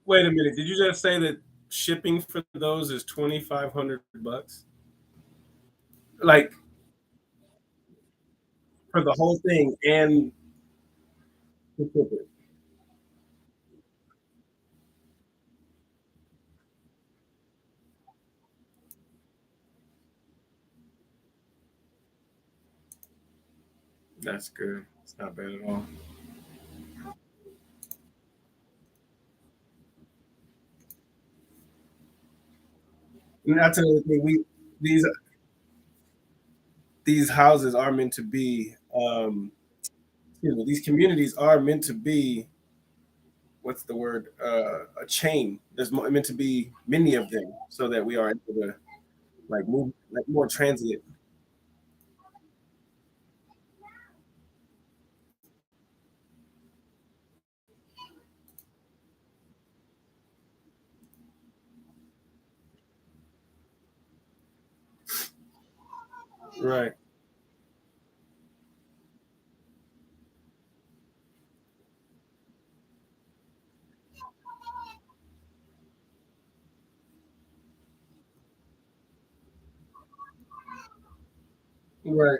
Wait a minute. Did you just say that shipping for those is 2,500 bucks? Like for the whole thing and to ship it? That's good. It's not bad at all. And that's another thing. We these these houses are meant to be. Excuse me. These communities are meant to be. What's the word? A chain. Meant to be many of them, so that we are able to like move like more transient. Right. Right.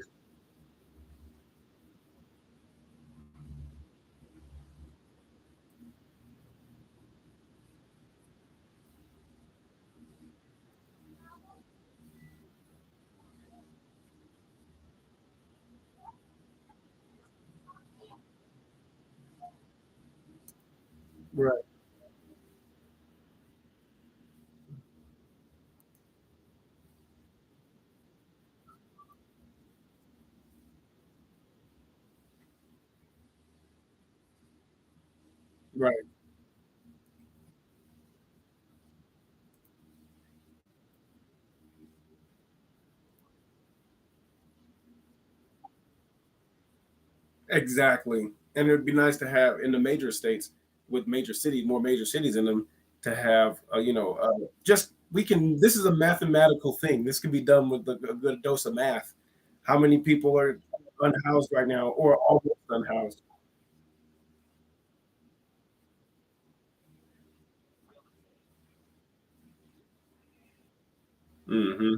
Right. Right. Exactly. And it'd be nice to have in the major states with major cities, more major cities in them, to have, just we can. This is a mathematical thing. This can be done with a good dose of math. How many people are unhoused right now, or almost unhoused? Hmm.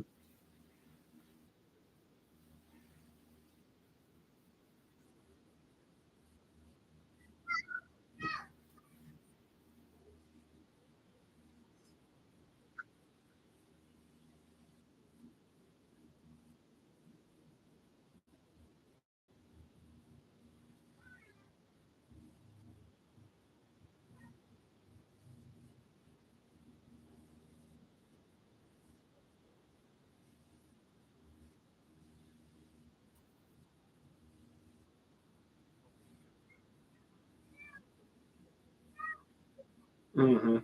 Hmm.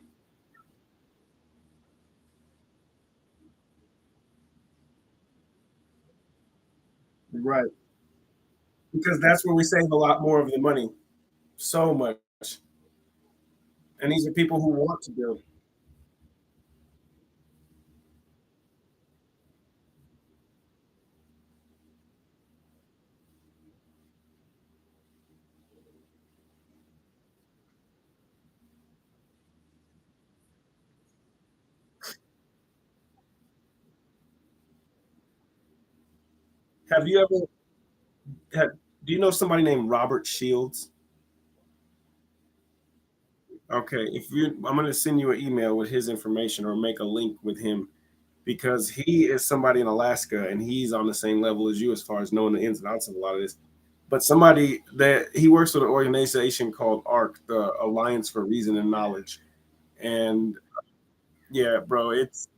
Right. Because that's where we save a lot more of the money. So much. And these are people who want to build. Have you ever have, do you know somebody named Robert Shields? Okay, if you, I'm going to send you an email with his information or make a link with him because he is somebody in Alaska and he's on the same level as you as far as knowing the ins and outs of a lot of this. But somebody that he works with an organization called ARC, the Alliance for Reason and Knowledge. And yeah, bro, it's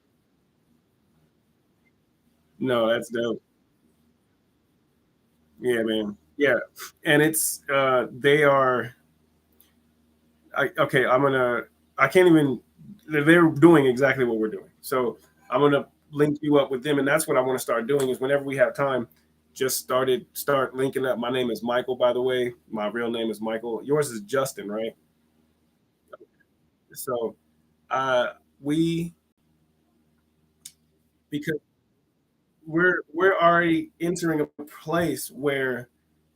no, that's dope. Yeah, man. Yeah. And it's they are okay, I can't even, they're doing exactly what we're doing. So I'm gonna link you up with them, and that's what I want to start doing. Is whenever we have time, just start linking up. My name is Michael, by the way. My real name is Michael. Yours is Justin, right? So uh, we because we're already entering a place where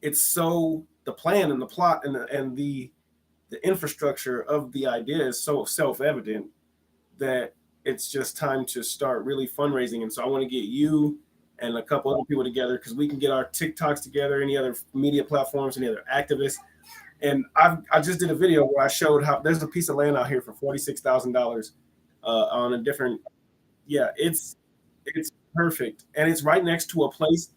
it's so the plan and the plot and the the infrastructure of the idea is so self-evident that it's just time to start really fundraising. And so I want to get you and a couple other people together because we can get our TikToks together, any other media platforms, any other activists. And I just did a video where I showed how there's a piece of land out here for $46,000 on a different. Yeah, it's perfect, and it's right next to a place.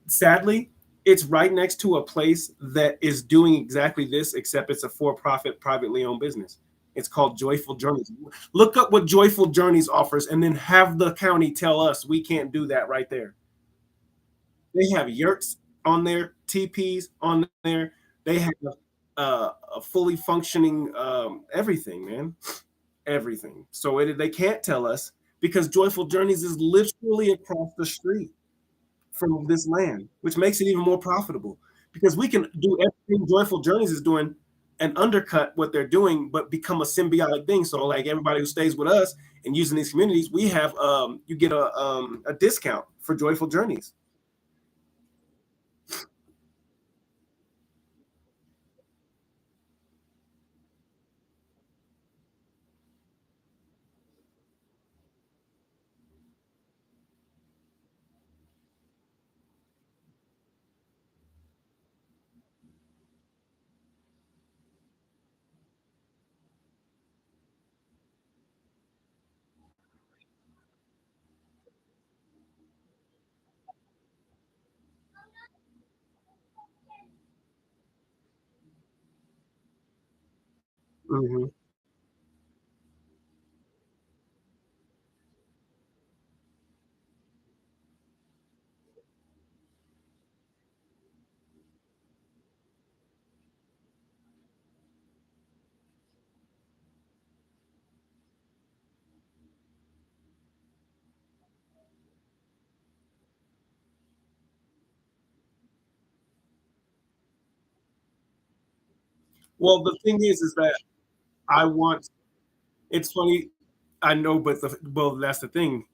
Sadly, it's right next to a place that is doing exactly this, except it's a for-profit, privately owned business. It's called Joyful Journeys. Look up what Joyful Journeys offers, and then have the county tell us we can't do that right there. They have yurts on there, teepees on there. They have a fully functioning everything, man, everything. So they can't tell us because Joyful Journeys is literally across the street from this land, which makes it even more profitable because we can do everything Joyful Journeys is doing and undercut what they're doing, but become a symbiotic thing. So, like everybody who stays with us and using these communities, we have you get a discount for Joyful Journeys. Mhm. Well, the thing is that I want. It's funny, I know, but that's the thing.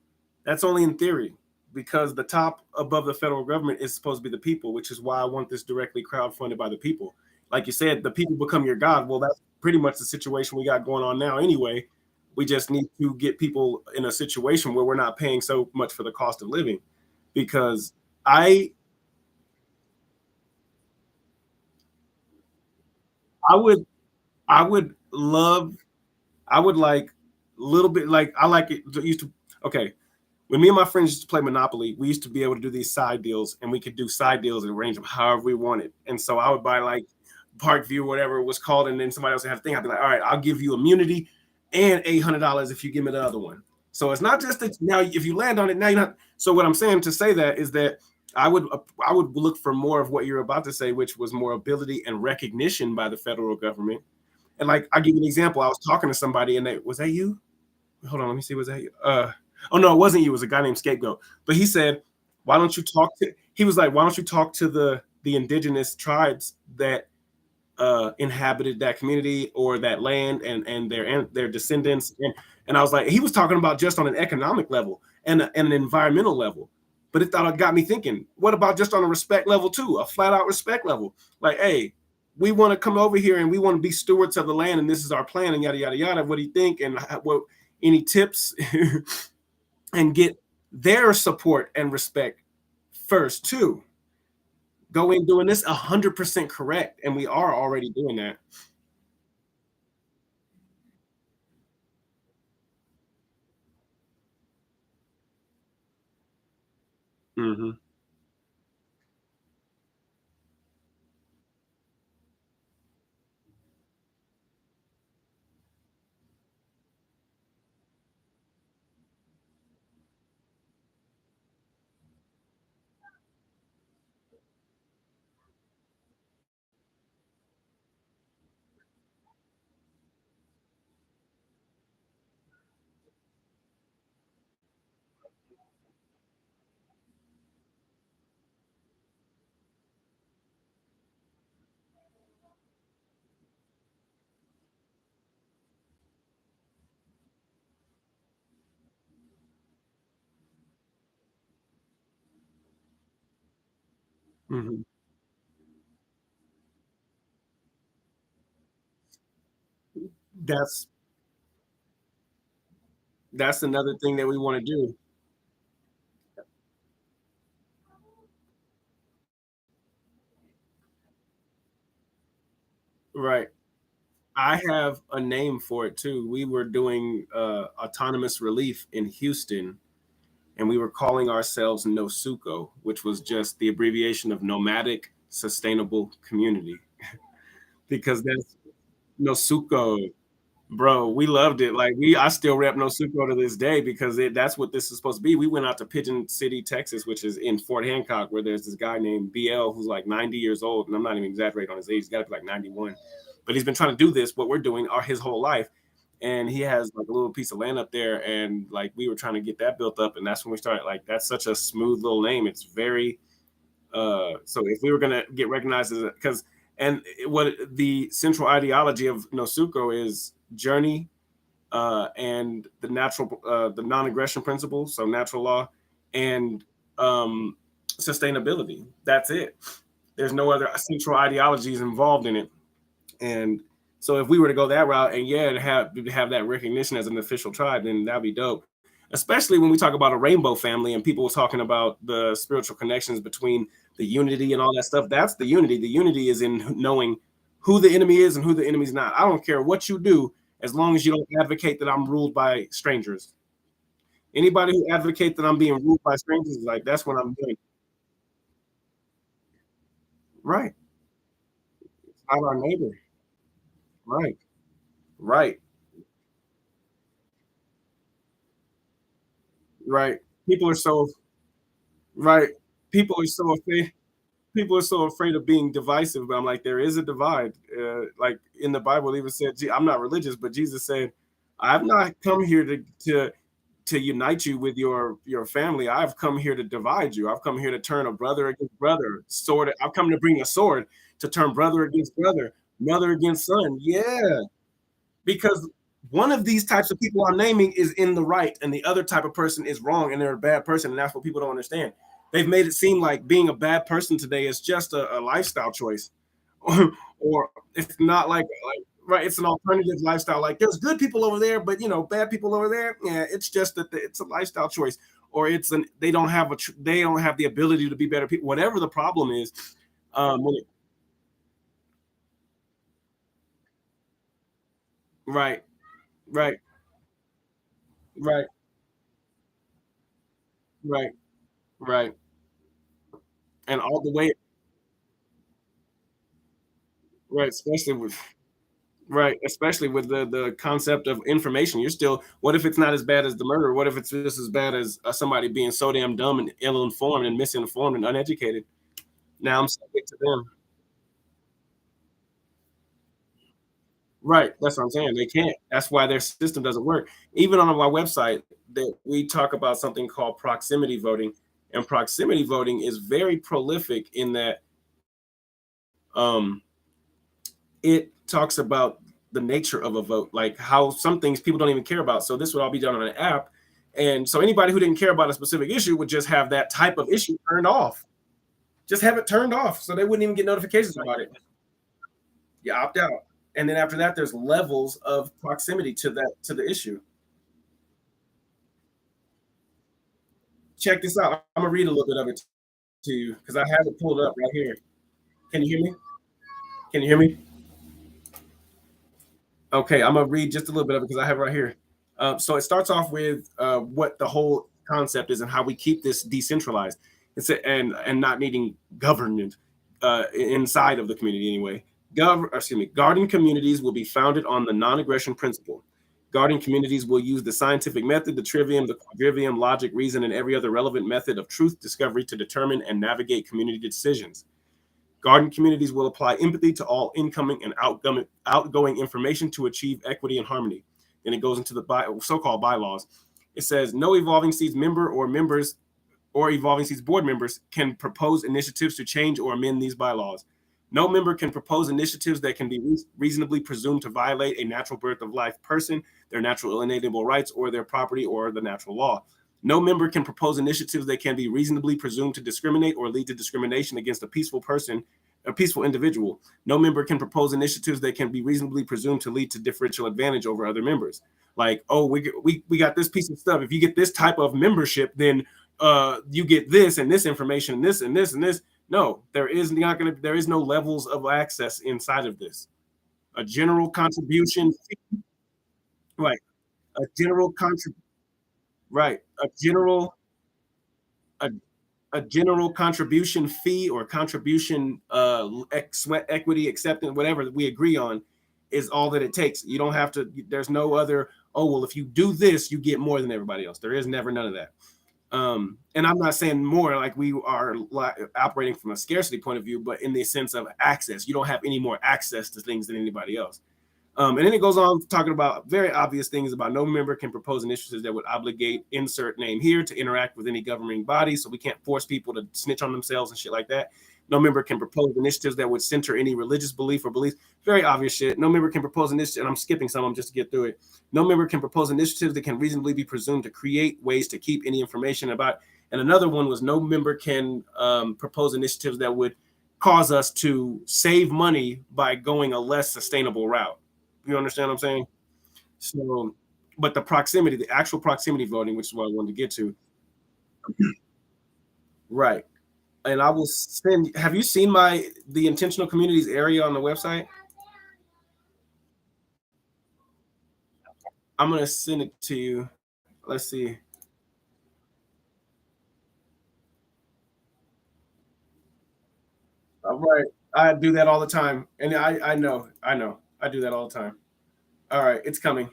That's only in theory because the top above the federal government is supposed to be the people, which is why I want this directly crowdfunded by the people. Like you said, the people become your god. Well, that's pretty much the situation we got going on now anyway. We just need to get people in a situation where we're not paying so much for the cost of living because I I would I would love I would like a little bit like I like it used to okay. When me and my friends used to play Monopoly, we used to be able to do these side deals, and we could do side deals and arrange them however we wanted. And so I would buy like Parkview, whatever it was called, and then somebody else would have a thing. I'd be like, all right, I'll give you immunity and $800 if you give me the other one. So it's not just that now if you land on it, now you're not. So what I'm saying to say that is that I would look for more of what you're about to say, which was more ability and recognition by the federal government. And like I'll give you an example. I was talking to somebody, and they was that you? Hold on, let me see. Was that you? Oh no, it wasn't you. It was a guy named Scapegoat. But he said, "Why don't you talk to?" He was like, "Why don't you talk to the indigenous tribes that inhabited that community or that land and their descendants?" And I was like, he was talking about just on an economic level and an environmental level. But it got me thinking. What about just on a respect level too? A flat out respect level. Like, hey, we want to come over here and we want to be stewards of the land, and this is our plan, and yada yada yada. What do you think? And what any tips and get their support and respect first too. Go in doing this 100% correct, and we are already doing that. Hmm. Hmm. That's that's another thing that we want to do. Right. I have a name for it too. We were doing autonomous relief in Houston, and we were calling ourselves NOSUCO, which was just the abbreviation of Nomadic Sustainable Community, because that's NOSUCO. Bro, we loved it. Like I still rep NoSuco to this day because that's what this is supposed to be. We went out to Pigeon City, Texas, which is in Fort Hancock, where there's this guy named BL who's like 90 years old, and I'm not even exaggerating on his age. He's got to be like 91, but he's been trying to do this, what we're doing, his whole life, and he has like a little piece of land up there, and like we were trying to get that built up, and that's when we started. Like that's such a smooth little name. It's very so if we were gonna get recognized as because and what the central ideology of NoSuko is journey and the non-aggression principle, so natural law, and sustainability. That's it. There's no other central ideologies involved in it. And so if we were to go that route and yeah, to have that recognition as an official tribe, then that'd be dope. Especially when we talk about a rainbow family and people were talking about the spiritual connections between the unity and all that stuff. That's the unity. The unity is in knowing who the enemy is and who the enemy's not. I don't care what you do as long as you don't advocate that I'm ruled by strangers. Anybody who advocates that I'm being ruled by strangers is like that's what I'm doing. Right. It's not our neighbor. Right. Right. Right. People are so right. People are so afraid. People are so afraid of being divisive, but I'm like, there is a divide. Like in the Bible, it even said, I'm not religious, but Jesus said, I've not come here to unite you with your family. I've come here to divide you. I've come here to turn a brother against brother, sword. I've come to bring a sword to turn brother against brother, mother against son. Yeah, because one of these types of people I'm naming is in the right, and the other type of person is wrong, and they're a bad person, and that's what people don't understand. They've made it seem like being a bad person today is just a lifestyle choice, or it's not like right. It's an alternative lifestyle. Like there's good people over there, but bad people over there. Yeah, it's just that it's a lifestyle choice, or they don't have they don't have the ability to be better people. Whatever the problem is, when right, right, right, right, right, and all the way right, especially with right, especially with the concept of information. You're still what if it's not as bad as the murder? What if it's just as bad as somebody being so damn dumb and ill-informed and misinformed and uneducated? Now I'm subject to them. Right, that's what I'm saying. They can't. That's why their system doesn't work. Even on our website, that we talk about something called proximity voting, and proximity voting is very prolific in that um, it talks about the nature of a vote, like how some things people don't even care about. So this would all be done on an app, and so anybody who didn't care about a specific issue would just have that type of issue turned off. Just have it turned off, so they wouldn't even get notifications about it. You opt out, and then after that, there's levels of proximity to the issue. Check this out. I'm gonna read a little bit of it to you because I have it pulled up right here. Can you hear me? Can you hear me? Okay, I'm gonna read just a little bit of it because I have it right here. So it starts off with what the whole concept is and how we keep this decentralized. And not needing government inside of the community anyway. Garden communities will be founded on the non-aggression principle. Garden communities will use the scientific method, the trivium, the quadrivium, logic, reason, and every other relevant method of truth discovery to determine and navigate community decisions. Garden communities will apply empathy to all incoming and outgoing information to achieve equity and harmony. Then it goes into the so-called bylaws. It says no Evolving Seeds member or members or Evolving Seeds board members can propose initiatives to change or amend these bylaws. No member can propose initiatives that can be reasonably presumed to violate a natural birth of life person, their natural inalienable rights, or their property or the natural law. No member can propose initiatives that can be reasonably presumed to discriminate or lead to discrimination against a peaceful person a peaceful individual. No member can propose initiatives that can be reasonably presumed to lead to differential advantage over other members. Like, oh, we got this piece of stuff. If you get this type of membership, then you get this and this information and this and this and this. No, there is no levels of access inside of this. A general contribution, right? A general contrib right. A a general contribution fee or contribution sweat equity acceptance, whatever we agree on, is all that it takes. You don't have to. There's no other. Oh well, if you do this, you get more than everybody else. There is never none of that. And I'm not saying more like we are operating from a scarcity point of view, but in the sense of access, you don't have any more access to things than anybody else. And then it goes on talking about very obvious things about no member can propose initiatives that would obligate insert name here to interact with any governing body. So we can't force people to snitch on themselves and shit like that. No member can propose initiatives that would center any religious belief or beliefs. Very obvious shit. No member can propose initiatives, and I'm skipping some of them just to get through it. No member can propose initiatives that can reasonably be presumed to create ways to keep any information about. And another one was no member can propose initiatives that would cause us to save money by going a less sustainable route. You understand what I'm saying? So, but the actual proximity voting, which is what I wanted to get to, right? And I will send. Have you seen the intentional communities area on the website? I'm gonna send it to you. Let's see. All right, I do that all the time, and I know, I do that all the time. All right, it's coming.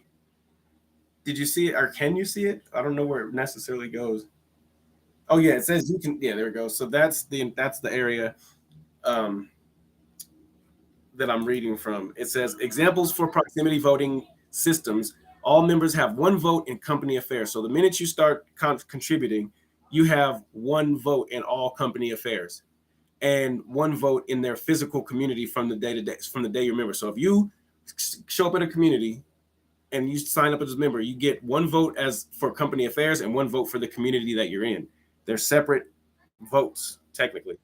Did you see it, or can you see it? I don't know where it necessarily goes. Oh yeah, it says you can. Yeah, there it goes. So that's the area. Um, that I'm reading from. It says examples for proximity voting systems. All members have one vote in company affairs. So the minute you start contributing, you have one vote in all company affairs and one vote in their physical community from the day to day, from the day you're a member. So if you show up at a community and you sign up as a member, you get one vote as for company affairs and one vote for the community that you're in. They're separate votes, technically.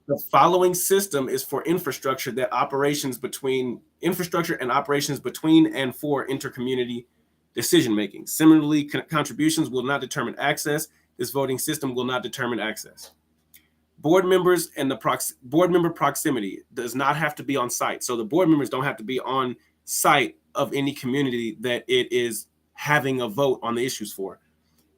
The following system is for infrastructure and operations between and for intercommunity decision making. Similarly, contributions will not determine access. This voting system will not determine access. Board members and board member proximity does not have to be on site. So the board members don't have to be on site of any community that it is having a vote on the issues for.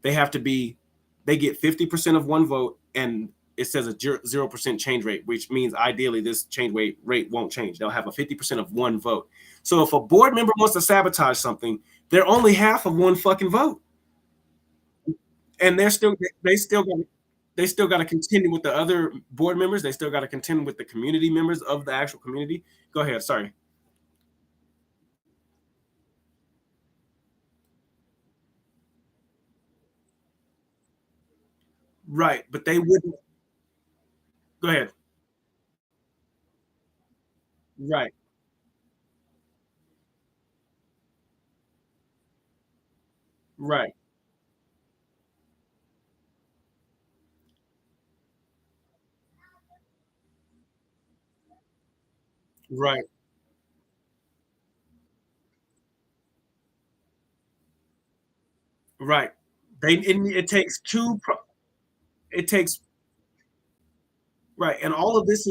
They have to be, they get 50% of one vote, and it says a 0% change rate, which means ideally this change rate won't change. They'll have a 50% of one vote. So if a board member wants to sabotage something, they're only half of one fucking vote. And they still got to contend with the other board members. They still got to contend with the community members of the actual community. Go ahead. Sorry. Right. But they wouldn't. Go ahead. Right. Right. Right. Right. It takes it takes right, and all of this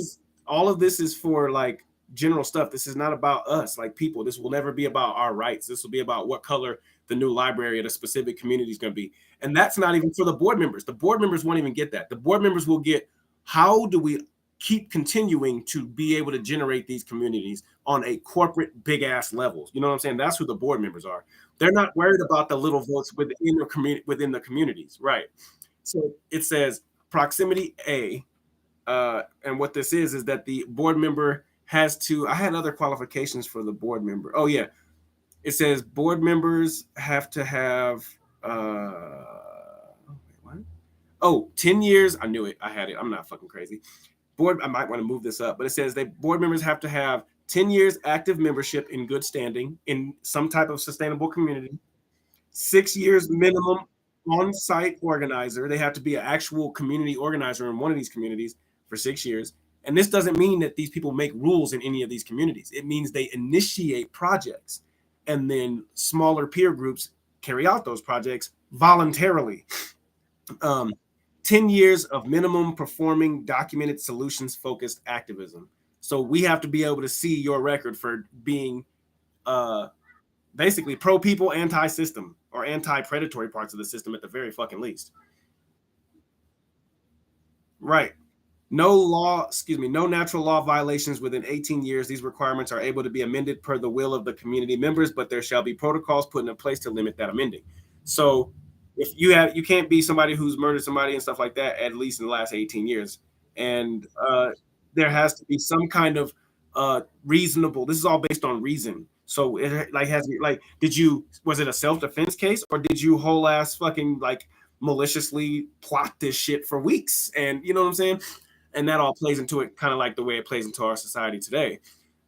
is for like general stuff. This is not about us, like people. This will never be about our rights. This will be about what color the new library at a specific community is going to be. And that's not even for the board members. The board members won't even get that. The board members will get how do we keep continuing to be able to generate these communities on a corporate big ass level. You know what I'm saying? That's who the board members are. They're not worried about the little votes within the communities, right? So it says proximity A, and what this is that the board member has to. I had other qualifications for the board member. Oh yeah, it says board members have to have. What? Oh, 10 years. I knew it. I had it. I'm not fucking crazy. Board. I might want to move this up, but it says that board members have to have 10 years active membership in good standing in some type of sustainable community. 6 years minimum on-site organizer. They have to be an actual community organizer in one of these communities for 6 years, And this doesn't mean that these people make rules in any of these communities. It means they initiate projects, and then smaller peer groups carry out those projects voluntarily. um, 10 years of minimum performing documented solutions focused activism. So we have to be able to see your record for being uh, basically pro people, anti system, or anti predatory parts of the system at the very fucking least. Right. No natural law violations within 18 years. These requirements are able to be amended per the will of the community members, but there shall be protocols put in place to limit that amending. So if you can't be somebody who's murdered somebody and stuff like that, at least in the last 18 years. And there has to be some kind of reasonable, this is all based on reason. So it like has like, was it a self-defense case, or did you whole ass fucking like maliciously plot this shit for weeks? And you know what I'm saying? And that all plays into it, kind of like the way it plays into our society today.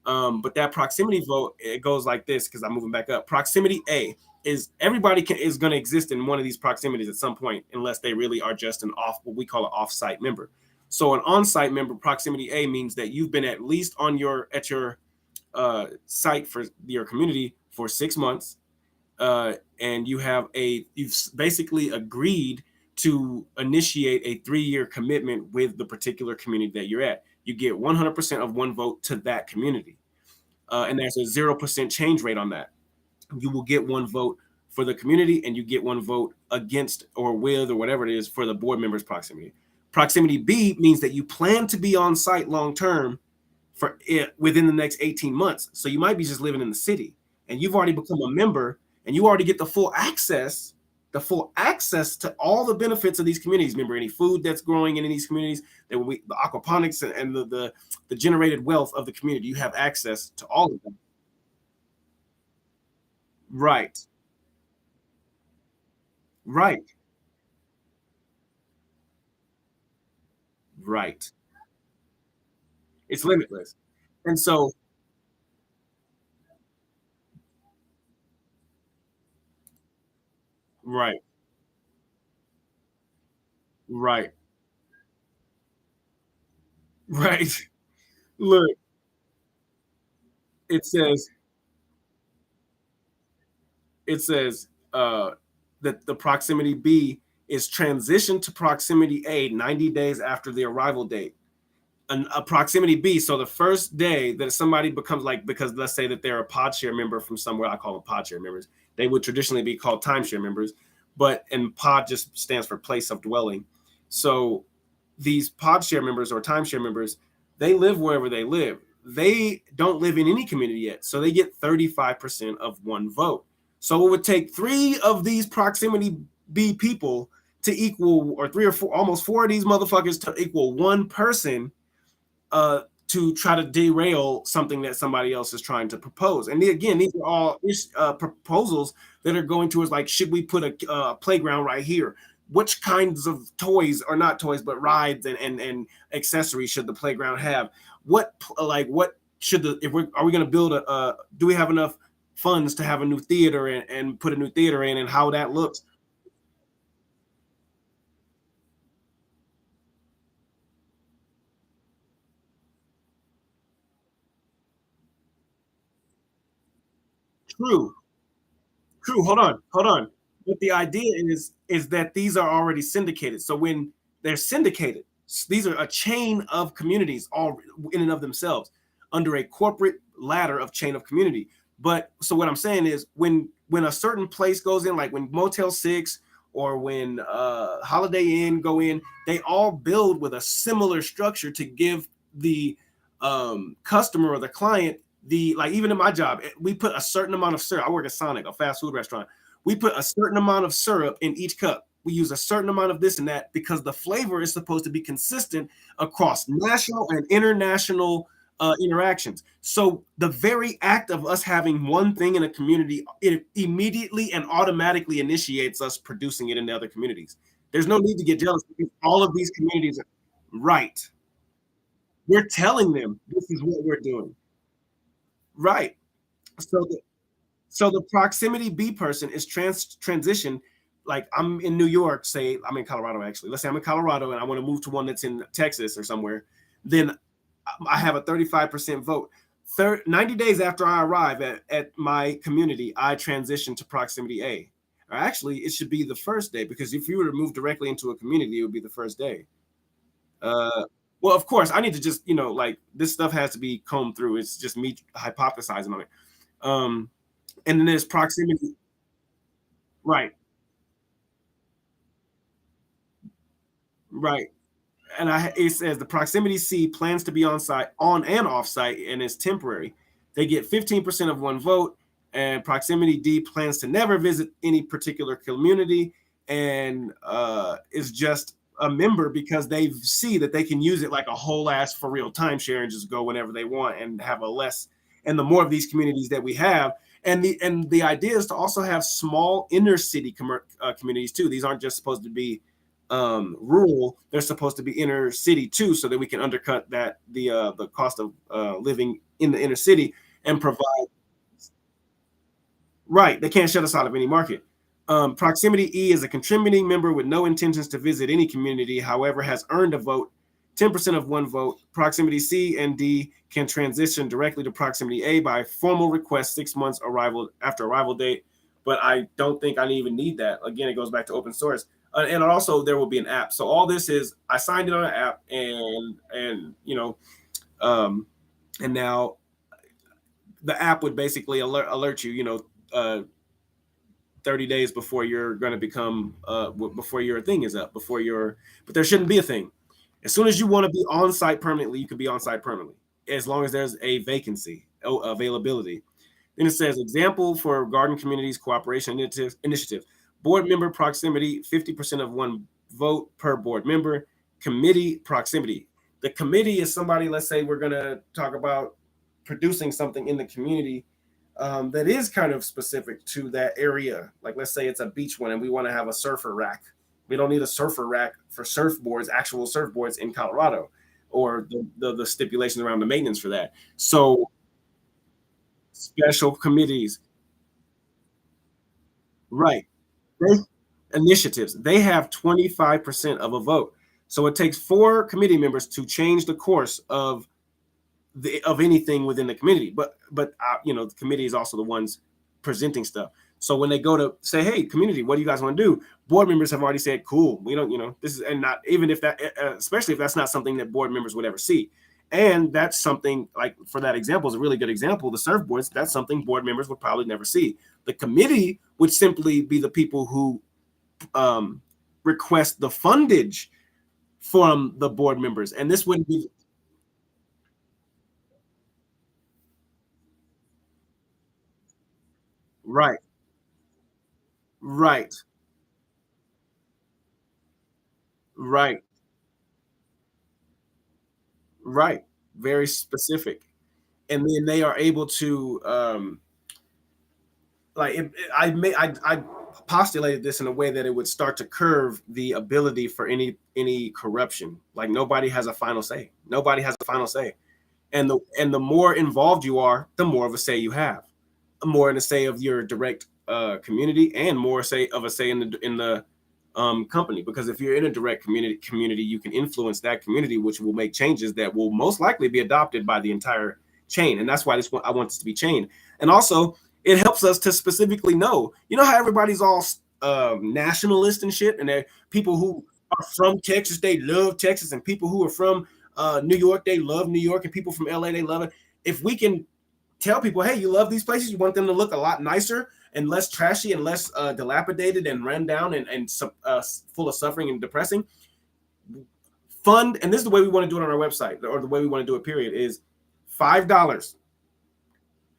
But that proximity vote, it goes like this, because I'm moving back up. Proximity A is everybody is going to exist in one of these proximities at some point, unless they really are just an what we call an off-site member. So an on-site member, proximity A, means that you've been at least at your site for your community for 6 months, and you've basically agreed to initiate a 3-year commitment with the particular community that you're at. You get 100% of one vote to that community, and there's a 0% change rate on that. You will get one vote for the community, and you get one vote against or with or whatever it is for the board members' proximity. Proximity B means that you plan to be on site long term for it within the next 18 months. So you might be just living in the city, and you've already become a member, and you already get the full access to all the benefits of these communities. Remember, any food that's growing in these communities, the aquaponics and the generated wealth of the community, you have access to all of them. Right, right, right. It's limitless. And so, right, right, right. Look, it says it says that the proximity B is transitioned to proximity A 90 days after the arrival date. A proximity B. So the first day that somebody becomes like, because let's say that they're a pod share member from somewhere, I call them pod share members. They would traditionally be called timeshare members, and pod just stands for place of dwelling. So these pod share members or timeshare members, they live wherever they live. They don't live in any community yet, so they get 35% of one vote. So it would take 3 of these proximity B people to equal, or 3 or 4, almost 4 of these motherfuckers to equal one person, to try to derail something that somebody else is trying to propose. And again, these are all proposals that are going towards like, should we put a playground right here? Which kinds of toys, or not toys, but rides and accessories should the playground have? What should if are we going to build do we have enough funds to have a new theater and put a new theater in, and how that looks? True. True. Hold on. But the idea is that these are already syndicated. So when they're syndicated, these are a chain of communities all in and of themselves, under a corporate ladder of chain of community. But so what I'm saying is, when a certain place goes in, like when Motel 6 or when Holiday Inn go in, they all build with a similar structure to give the customer or the client like, even in my job, we put a certain amount of syrup. I work at Sonic, a fast food restaurant. We put a certain amount of syrup in each cup. We use a certain amount of this and that, because the flavor is supposed to be consistent across national and international interactions. So the very act of us having one thing in a community, it immediately and automatically initiates us producing it in the other communities. There's no need to get jealous, because all of these communities are right. We're telling them this is what we're doing. Right. So the proximity B person is transition. Like, I'm in New York, say I'm in Colorado, actually. Let's say I'm in Colorado and I want to move to one that's in Texas or somewhere. Then I have a 35% vote. 90 days after I arrive at my community, I transition to proximity A. Or actually, it should be the first day, because if you were to move directly into a community, it would be the first day. Uh, well, of course, I need to just, like, this stuff has to be combed through. It's just me hypothesizing on it. Um, and then there's proximity, right, right. And it says the proximity C plans to be on site, on and off site, and is temporary. They get 15% of one vote, and proximity D plans to never visit any particular community and is just a member because they see that they can use it like a whole ass for real timeshare and just go whenever they want and have a less. And the more of these communities that we have, and the idea is to also have small inner city communities too. These aren't just supposed to be rural, they're supposed to be inner city too, so that we can undercut the cost of living in the inner city and provide. Right, they can't shut us out of any market. Proximity E is a contributing member with no intentions to visit any community, however, has earned a vote, 10% of one vote. Proximity C and D can transition directly to proximity A by formal request 6 months after arrival date. But I don't think I even need that. Again, it goes back to open source. And also there will be an app. So all this is I signed it on an app, um, and now the app would basically alert you, 30 days before you're going to become before your thing is up, but there shouldn't be a thing. As soon as you want to be on site permanently, you can be on site permanently, as long as there's a vacancy availability. Then it says example for garden communities cooperation initiative. Board member proximity, 50% of one vote per board member. Committee proximity. The committee is somebody, let's say we're going to talk about producing something in the community that is kind of specific to that area. Like, let's say it's a beach one and we want to have a surfer rack. We don't need a surfer rack for surfboards, actual surfboards in Colorado, or the stipulations around the maintenance for that. So special committees, right? They, initiatives. They have 25% of a vote. So it takes 4 committee members to change the course of anything within the community. But the committee is also the ones presenting stuff. So when they go to say, "Hey, community, what do you guys want to do?" Board members have already said, "Cool, we don't, this is," and not even if that, especially if that's not something that board members would ever see. And that's something, like, for that example, is a really good example. The surfboards, that's something board members would probably never see. The committee would simply be the people who um, request the fundage from the board members, and this wouldn't be right, right, right, right. Very specific, and then they are able to I postulated this in a way that it would start to curve the ability for any corruption. Like, nobody has a final say. Nobody has a final say, and the more involved you are, the more of a say you have, more in a say of your direct community, and more say of a say in the company. Because if you're in a direct community, you can influence that community, which will make changes that will most likely be adopted by the entire chain. And that's why I want this to be chained. And also, it helps us to specifically know, how everybody's all nationalist and shit, and people who are from Texas, they love Texas, and people who are from New York, they love New York, and people from LA, they love it. If we can tell people, hey, you love these places, you want them to look a lot nicer and less trashy and less dilapidated and run down and full of suffering and depressing, fund, and this is the way we want to do it on our website, or the way we want to do it, period, is $5.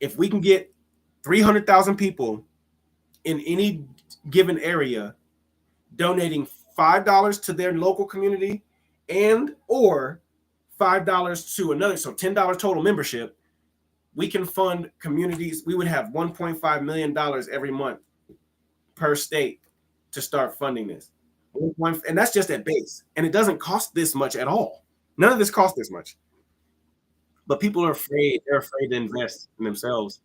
If we can get 300,000 people in any given area donating $5 to their local community, and or $5 to another, so $10 total membership, we can fund communities. We would have $1.5 million every month per state to start funding this. And that's just at base. And it doesn't cost this much at all. None of this costs this much. But people are afraid. They're afraid to invest in themselves.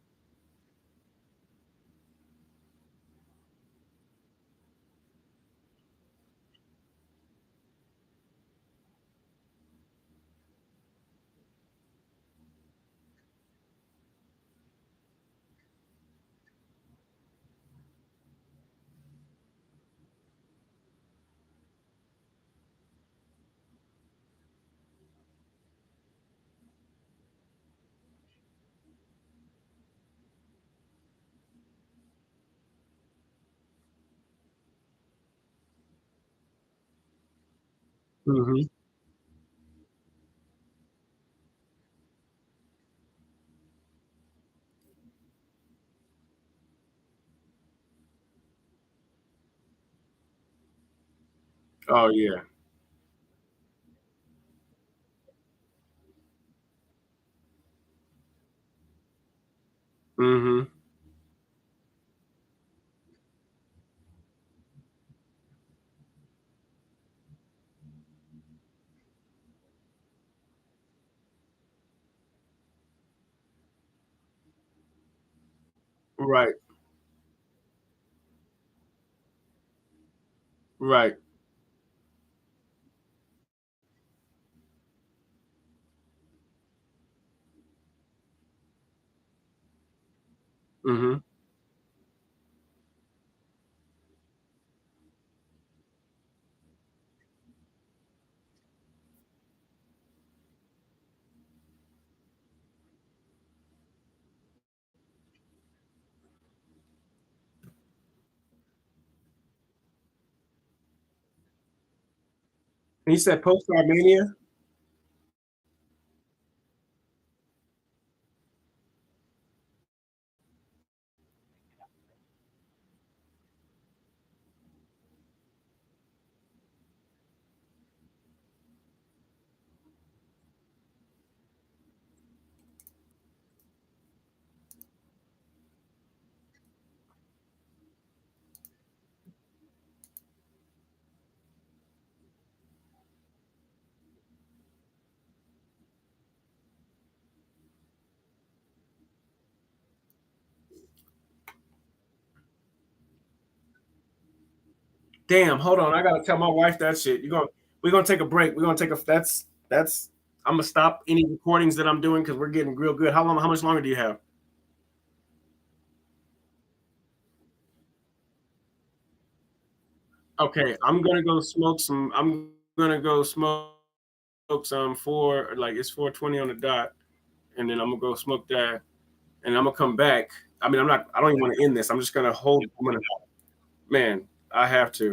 Mhm. Oh, yeah. Mhm. Right, right. Mhm. And you said post-Armenia? Damn, hold on. I gotta tell my wife that shit. We're gonna take a break. We're gonna take a that's I'm gonna stop any recordings that I'm doing because we're getting real good. How much longer do you have? Okay, I'm gonna go smoke some four like it's 4:20 on the dot, and then I'm gonna go smoke that, and I'm gonna come back. I mean, I don't even want to end this. I'm just gonna hold. Man, I have to.